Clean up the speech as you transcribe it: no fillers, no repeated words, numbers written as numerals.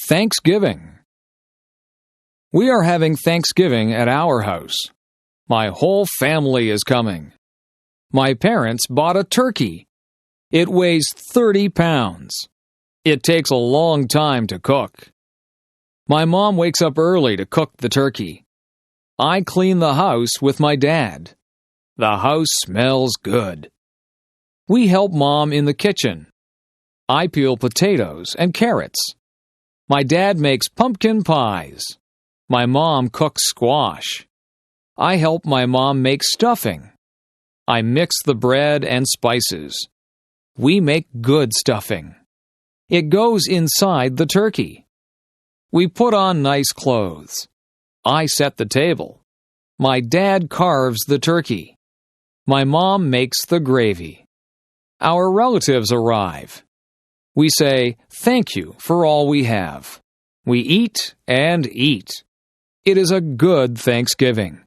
Thanksgiving. We are having Thanksgiving at our house. My whole family is coming. My parents bought a turkey. It weighs 30 pounds. It takes a long time to cook. My mom wakes up early to cook the turkey. I clean the house with my dad. The house smells good. We help Mom in the kitchen. I peel potatoes and carrots. My dad makes pumpkin pies. My mom cooks squash. I help my mom make stuffing. I mix the bread and spices. We make good stuffing. It goes inside the turkey. We put on nice clothes. I set the table. My dad carves the turkey. My mom makes the gravy. Our relatives arrive. We say, "Thank you for all we have." We eat and eat. It is a good Thanksgiving.